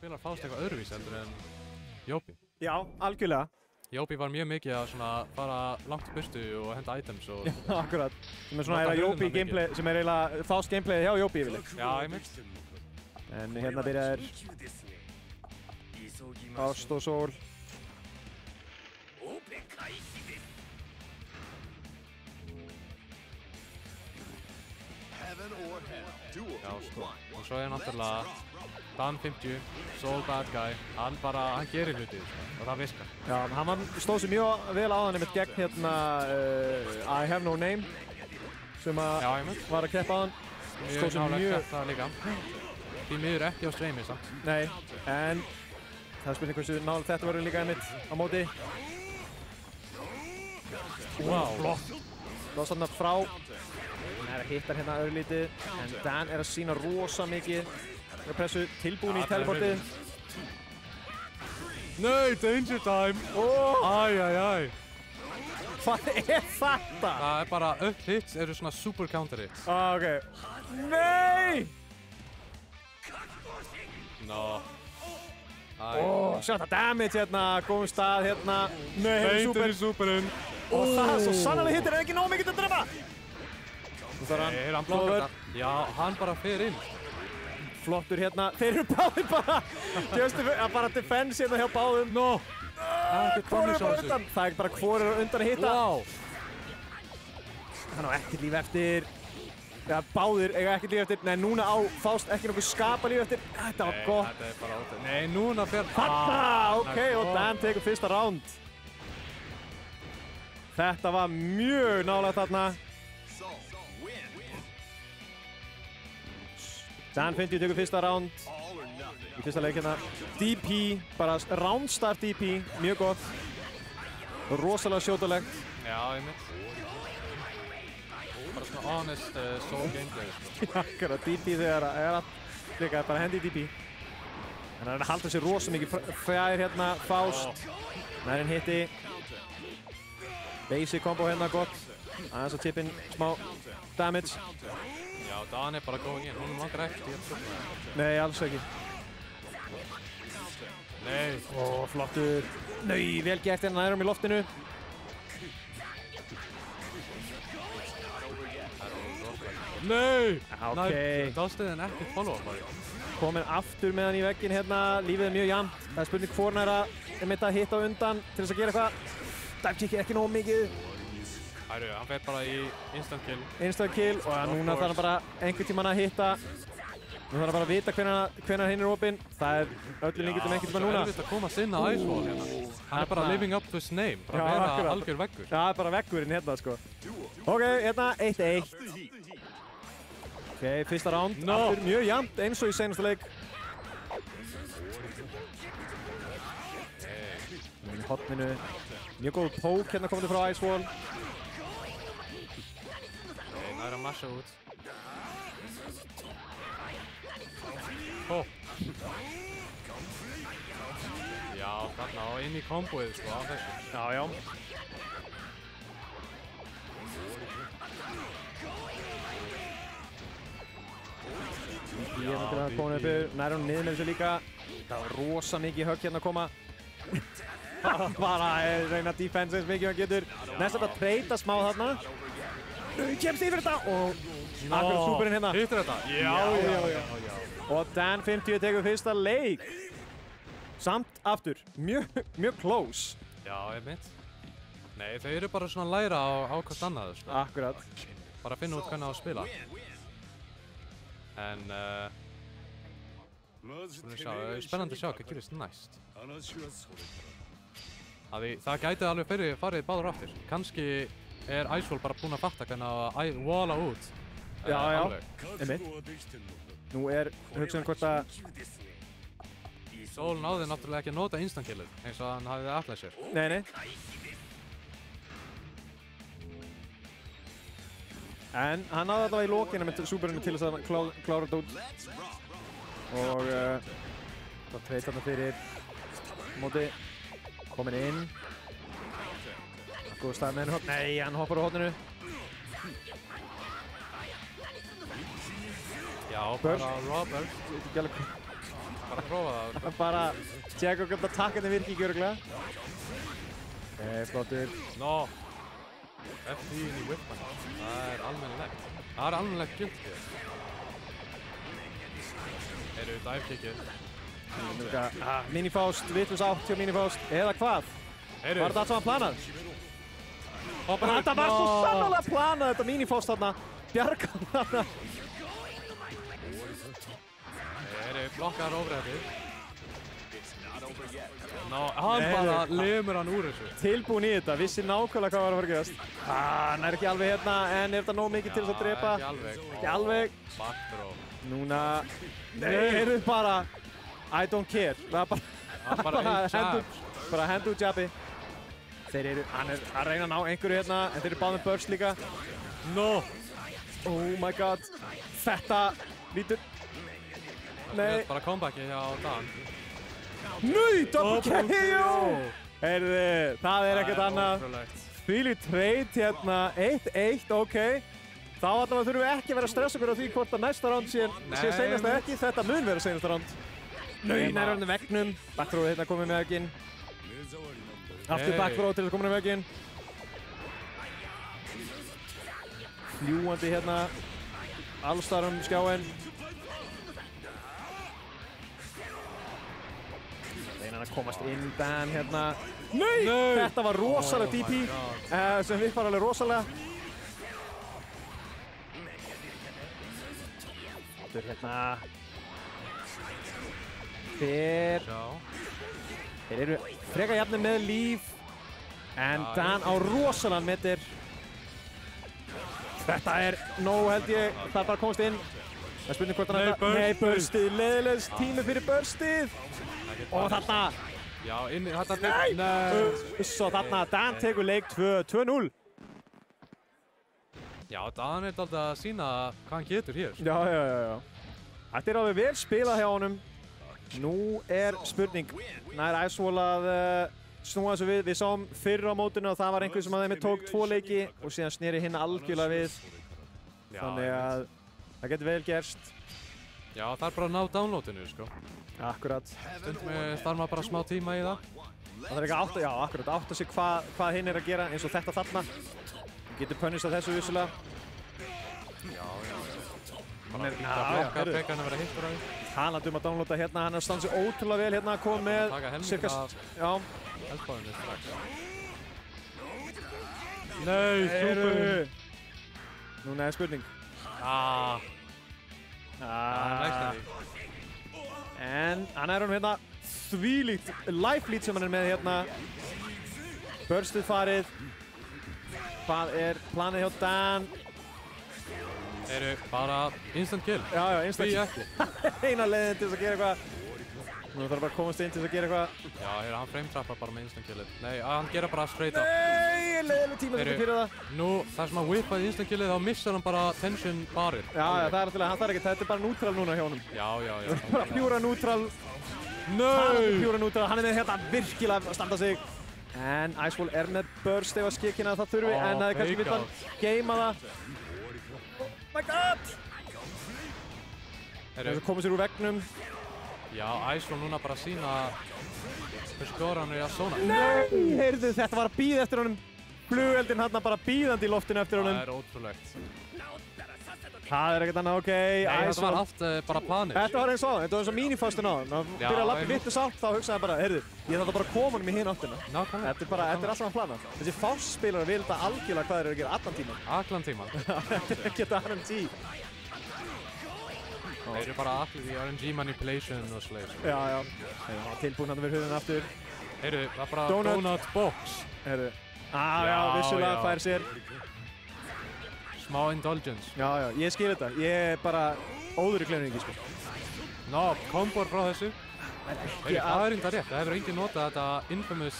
spilar Faust eitthvað öðruvís heldur en Jópi. Já, algjörlega. Jópi var mjög mikið að svona fara langt í burtu og henda items og... Já, akkurat. Sem svona eiginlega Jópi gameplay, sem eiginlega Faust gameplayið hjá Jópi yfirleitt. Já, einmitt. En hérna byrjar Faust og Sól. Já, sko. Og svo náttúrulega Dan 50, Soul Bad Guy, hann gerir hluti, og það virkar. Já, hann stóð sér mjög vel á hann einmitt gegn hérna I Have No Name sem var að keppa á hann. Stóð sér mjög... það líka. Því miður ekki á streymi, samt. Nei, en það er spurning hversu nálega þetta verður líka einmitt á móti. Wow. Flott. Lóðsanna frá. Hann er að hitta hérna örlítið, en Dan er að sína rosa mikið. Það er pressu tilbúin í teleportið. Nei, danger time! Æ. Hvað er þetta? Það er bara up hits eru svona super counter hits. Ok. Nei! Sjá þetta damage hérna, góðum stað hérna. Nei, Beintir í superinn. Og það svo sannarlega hittir ekki nóg mikið til að drepa. Nú þarf Nei, hann blokkar þetta. Já, hann bara fer inn. Flottur hérna. Þeir eru báðir bara defense hérna hjá báðum. Hvor er bara undan? Það er bara hvor er undan að hitta. Hann á ekkert líf eftir. Já, báðir eiga ekkert líf eftir. Nei, núna á Faust ekki nokkuð skapa líf eftir. Þetta var gott. Þetta er bara ótrúlega. Nei, núna fer... Ok, og Dan tekur fyrsta round. Þetta var mjög nálega þarna. Dan 50 tekur fyrsta round í fyrsta leik hérna. DP, bara round start DP, mjög gott. Rosalega sjótulegt. Já, einmitt. Bara svona honest soul gameplay. Akkurat, DP þegar er að líka bara hendi DP. En hann er að halda sér rosa mikið fjær hérna, Faust. Nærinn hitti. Basic combo hérna, gott. Aðeins að tippinn smá damage. Já, Dan er bara going in, hún vangar ekkert í þetta. Nei, alls ekki. Nei. Flottur. Nei, vel gert hérna nærum í loftinu. Nei! Ok. Dástuðin ekkert follow-up bara. Komin aftur með hann í vegginn hérna. Lífið er mjög jafnt. Það er spurning hvor hann er að hitta á undan til þess að gera eitthvað. Divekick er ekki nóg mikið. Æru, hann fer bara í instant kill. Instant kill og núna þarf hann bara einhvern tímann að hitta. Nú þarf hann bara að vita hvenær hinn er opinn. Það er öllum líkindum einhvern tímann núna. Það er erfitt að koma sinna Ice Wall hérna. Hann er bara living up to his name. Bara vera algjör veggur. Já, það er bara veggurinn hérna sko. Ok, hérna 1-1. Ok, fyrsta round. Aftur mjög jafnt eins og í seinasta leik. Í hotninu. Mjög góð poke hérna komandi frá Ice Wall. Það er að masha út. Já, þarna og inn í komboið sko á þessu. Já. Ég er náttúrulega að koma upp nær hún niður með þessu líka. Það var rosa mikið högg hérna að koma. Bara reyna defense eins mikið hann getur. Næst að treyta smá þarna. Kemst yfir þetta og akkurat súperinn hérna. Hittir þetta? Já. Og Dan 50 tekur fyrsta leik. Samt aftur, mjög close. Já, einmitt. Nei, þau eru bara svona að læra á hvort annað, sko. Akkurat. Bara að finna út hvernig á að spila. En, spennandi að sjá hvað gerist næst. Það gæti alveg farið báður aftur. Kannski er Ice Wall bara búinn að fatta hvernig að walla út. Já, einmitt. Nú er hugsaðum hvort að Soul náði náttúrulega ekki að nota instant killið eins og hann hafði allar sér. Nei. En hann náði allavega í lokinu með súperinu til þess að klára þetta út. Og það treyst þarna fyrir móti. Komin inn. Góð stað með henni hopp. Nei, hann hoppar á hotninu. Já, bara Robert. Bara prófa það. Bara tjekka hvort að takkarnir virki ekki örugglega. Flottur. Nó. FD inn í whippan. Það almennilegt. Það almennilegt gilt hér. Dive kickið. Minifaust, vitlus átt hjá Minifaust. Eða hvað? Var þetta allt saman planað? Þetta var svo sannarlega planað, þetta Minifaust þarna. Bjargar þarna. Blokkar overheadið. Hann bara lemur hann úr þessu. Tilbúin í þetta, vissi nákvæmlega hvað var að fara að gerast. Hann er ekki alveg hérna, en er þetta nóg mikið til þess að drepa? Ekki alveg. Núna... Nei, heyrðu bara. I don't care. Það er bara hendur jabbi. Þeir eru, hann er að reyna að ná einhverju hérna, en þeir eru báð með burst líka. No! Oh my god. Þetta lítur... Nei. Bara comebacki hjá Dan. Nei, double KO! Heyrðu, það er ekkert annað. Þvílík trade hérna, 1-1, ok. Þá allavega þurfum við ekki að vera að stressa okkur á því hvort að næsta round sé seinasta ekki. Þetta mun vera seinasta round. Nei, nærvarandi vegnum. Backthrow hérna komið með vegginn. Aftur backthrow til þess að koma með vegginn. Fljúandi hérna. Allstar skjáinn. Reyna að komast inn Dan hérna. Nei! Þetta var rosalega DP. Sem við var alveg rosalega. Hérna. Þeir eru freka jafnir með líf en Dan á rosalega metir. Þetta er nóg held ég, það er bara að komast inn. Það er spurning hvort hann þetta. Nei, burstið, leiðilegs tími fyrir burstið. Og þarna. Já, inn í þetta. Nei. Svo þarna, Dan tekur leik 2-0. Já, Dan er alltaf að sína hvað hann getur hér. Já. Þetta er alveg vel spilað hjá honum. Nú er spurning. Nær Icewall að snúa þessu við. Við sáum fyrr á mótinu og það var einhver sem að þeim tók 2 leiki og síðan sneri hinn algjörlega við. Þannig að það getur vel gerst. Já, það er bara að ná downloadinu, sko. Akkurat. Stundum þarf maður bara smá tíma í það. Það er ekki átta sig hvað hinn er að gera eins og þetta þarna. Þú getur punisað þessu vissulega. Já. Bara blokka pekarinn að vera hittur á því. Talandi að downloada hérna, hann er að standa sig ótrúlega vel hérna að koma með cirka eldbáðinu strax. Nei, super! Núna er spurning. En hann er hérna þvílíkt life lead sem hann er með hérna. Burstið farið. Hvað er planið hjá Dan? Eru bara instant kill. Já, instant kill. Eina leiðin til þess að gera eitthvað. Nú þarf bara að komast inn til þess að gera eitthvað. Já, hann frametrappar bara með instant killið. Nei, hann gera bara straight up. Nei, leiðileg tíma til að fyrir það. Nú, þar sem hann whippaði instant killið, þá missar hann bara tension barið. Já, það er alltaf, hann þarf ekki, þetta er bara neutral núna hjá honum. Já. Bara pjúra neutral. Nei! Pjúra neutral, hann er með hérna virkilega að standa sig. En Icewall er með burst ef að skikina það þurfi, en það er kannski vill hann geima það. Oh my god! Það komið sér úr vegnum. Já, Icewall núna bara að sína hversu góður hann er að sóna. Nei! Heyrðu, þetta var að bíða eftir honum. Flugeldinn hann bara bíðandi í loftinu eftir honum. Það er ótrúlegt. Það er ekkert annað, ok. Nei, þetta var allt bara planir. Þetta var eins og þetta var eins og minifaustin á hann. Það byrjaði að lappa vittu sátt, þá hugsaði hann bara, heyrðu, ég þarf bara að koma honum í hinn áttina. Þetta er allt saman planað. Þessi Faust-spilarar vil þetta algjörlega hvað þeir eru að gera allan tíman. Allan tíman. Þetta er ekkert RNG. Þeir eru bara allir í RNG manipulation og slags. Já. Tilbúin hann við höfðun aftur. Heyrðu, það er bara donut box. Heyrðu. Já, vissulega fær sér. Smá indulgence. Já, ég skil þetta. Ég er bara óður í gleðningi, sko. Ná, kombor frá þessu. Það er enda rétt. Það hefur enginn notað þetta infamous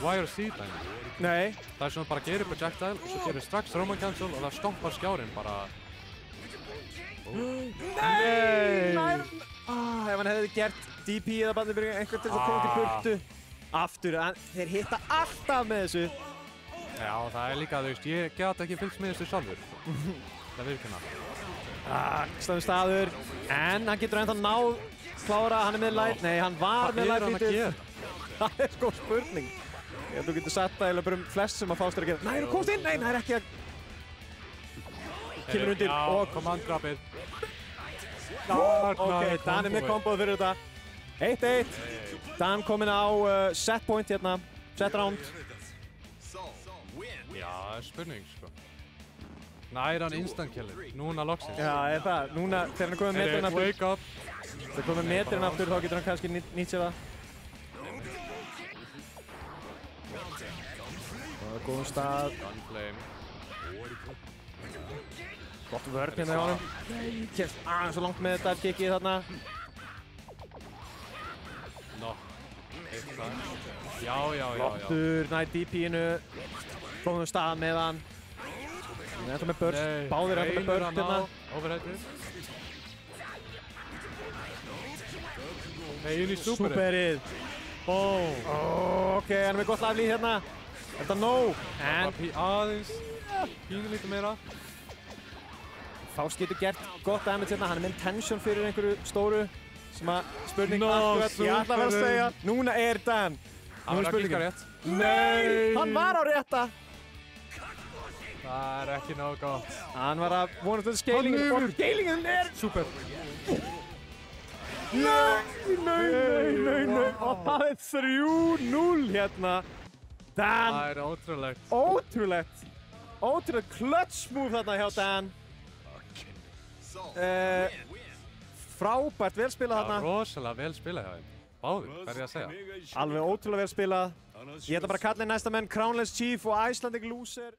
YRC dæmi. Nei. Það er svona bara að gera projectile og svo gerir strax Roman cancel og það stoppar skjárinn bara. Nei! Ef hann hefði gert DP eða bandibyrjunga einhvern til að koma til burtu. Aftur, þeir hitta alltaf með þessu. Já, það er líka, þú veist, ég get ekki fylgst með þessu sjálfur. Það virkina. Staður, en hann getur ennþá náð klára, hann er með light, nei, hann var með light Hvað er hann að gera? Það er sko spurning. Þú getur sagt það eiginlega bara flest sem að Fást er að gera. Nei, þú komst inn, nei, það er ekki að... Kemur undir og... Command-grabbið. Ok, Dan er með komboð fyrir þetta. 1-1. Dan kominn á set point hérna, set round. Já, það er spurning, sko. Nær hann instant killin, núna loksins. Já, það. Núna, þegar hann er komið metrinn aftur. Wake up. Þegar hann komið metrinn aftur, þá getur hann kannski nýtt sér það. Það er góðum stað. Gunflame. Gott vörn hérna hjá honum. Kemst aðeins svo langt með þetta kickið þarna. No. Eitthvað. Já. Flottur, næ DP-inu. Góðum stað með hann. Hann er ennþá með burst. Báðir ennþá með burst hérna. Overheadrið. Nei, inn í superið. Superið. Ok, hann er með gott lifely hérna. Er þetta nóg? En aðeins. Pínu lítið meira. Fást getur gert gott damage hérna. Hann er með tension fyrir einhverju stóru. Sem að spurning akkurat. Ég ætla að vera að segja. Núna er Dan. Hann var að klikka rétt. Nei! Hann var á rétta. Það er ekki nógu gott. Hann var að vonast að scalingin og scalingin er... Super. Nei. Og það er 3-0 hérna. Dan. Það er ótrúlegt. Ótrúlegt clutch move þarna hjá Dan. Frábært vel spilað þarna. Það var rosalega vel spilað hjá þeim. Báðir, hvað er ég að segja? Alveg ótrúlega vel spilað. Ég ætla bara að kalla inn næsta menn Crownless Chief og Icelandic Loser.